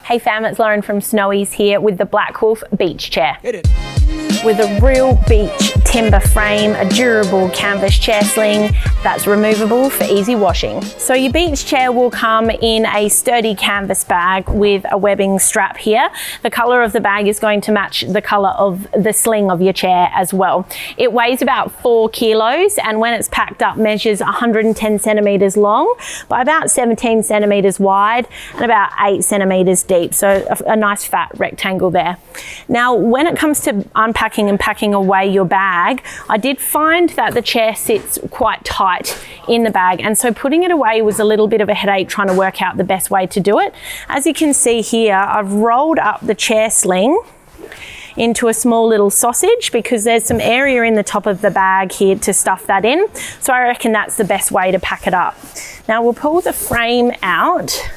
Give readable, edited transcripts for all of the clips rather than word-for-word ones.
Hey fam, it's Lauren from Snowy's here with the Black Wolf Beech Chair. Hit it. With a real beech timber frame, a durable canvas chair sling that's removable for easy washing. So your beech chair will come in a sturdy canvas bag with a webbing strap here. The color of the bag is going to match the color of the sling of your chair as well. It weighs about 4 kilos and when it's packed up measures 110 centimeters long by about 17 centimeters wide and about 8 centimeters deep. So a nice fat rectangle there. Now, when it comes to unpacking and packing away your bag, I did find that the chair sits quite tight in the bag, and so putting it away was a little bit of a headache trying to work out the best way to do it. As you can see here, I've rolled up the chair sling into a small little sausage because there's some area in the top of the bag here to stuff that in. So I reckon that's the best way to pack it up. Now we'll pull the frame out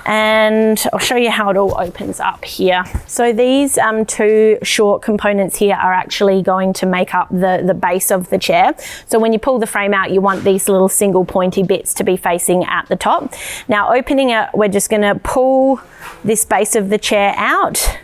and I'll show you how it all opens up here. So these two short components here are actually going to make up the base of the chair. So when you pull the frame out, you want these little single pointy bits to be facing at the top. Now opening it, we're just going to pull this base of the chair out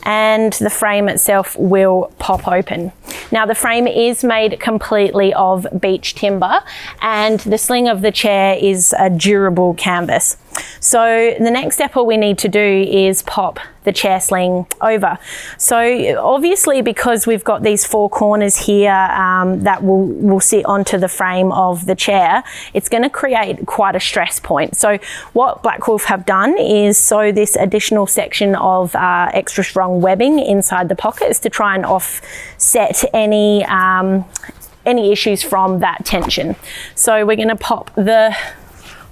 and the frame itself will pop open. Now the frame is made completely of beech timber and the sling of the chair is a durable canvas. So the next step all we need to do is pop the chair sling over. So obviously because we've got these 4 corners here that will sit onto the frame of the chair, it's going to create quite a stress point. So what Black Wolf have done is sew this additional section of extra strong webbing inside the pockets to try and offset any issues from that tension. So we're going to pop the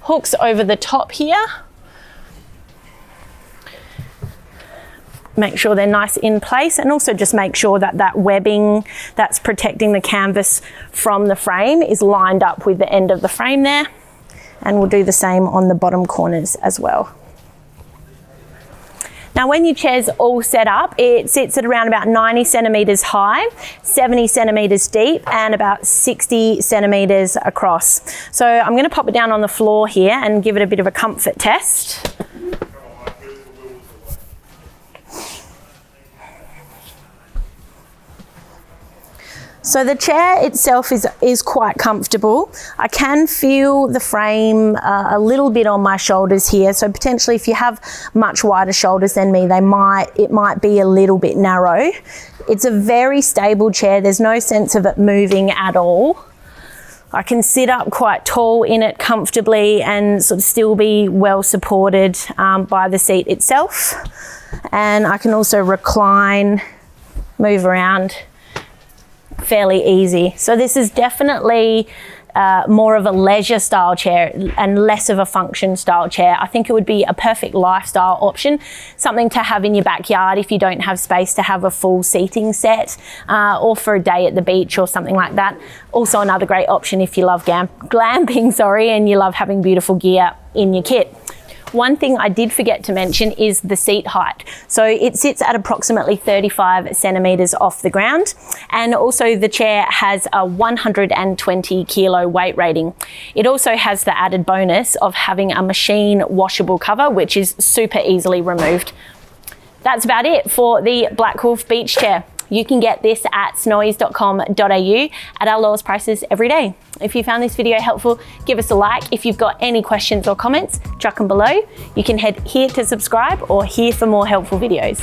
hooks over the top here. Make sure they're nice in place and also just make sure that that webbing that's protecting the canvas from the frame is lined up with the end of the frame there. And we'll do the same on the bottom corners as well. Now when your chair's all set up, it sits at around about 90 centimeters high, 70 centimeters deep and about 60 centimeters across. So I'm going to pop it down on the floor here and give it a bit of a comfort test. So the chair itself is quite comfortable. I can feel the frame a little bit on my shoulders here. So potentially if you have much wider shoulders than me, it might be a little bit narrow. It's a very stable chair. There's no sense of it moving at all. I can sit up quite tall in it comfortably and sort of still be well supported by the seat itself. And I can also recline, move around fairly easy. So this is definitely more of a leisure style chair and less of a function style chair. I think it would be a perfect lifestyle option, something to have in your backyard if you don't have space to have a full seating set or for a day at the beach or something like that. Also another great option if you love glamping, and you love having beautiful gear in your kit. One thing I did forget to mention is the seat height. So it sits at approximately 35 centimeters off the ground. And also the chair has a 120 kilo weight rating. It also has the added bonus of having a machine washable cover, which is super easily removed. That's about it for the Black Wolf Beech Chair. You can get this at snowys.com.au at our lowest prices every day. If you found this video helpful, give us a like. If you've got any questions or comments, chuck them below. You can head here to subscribe or here for more helpful videos.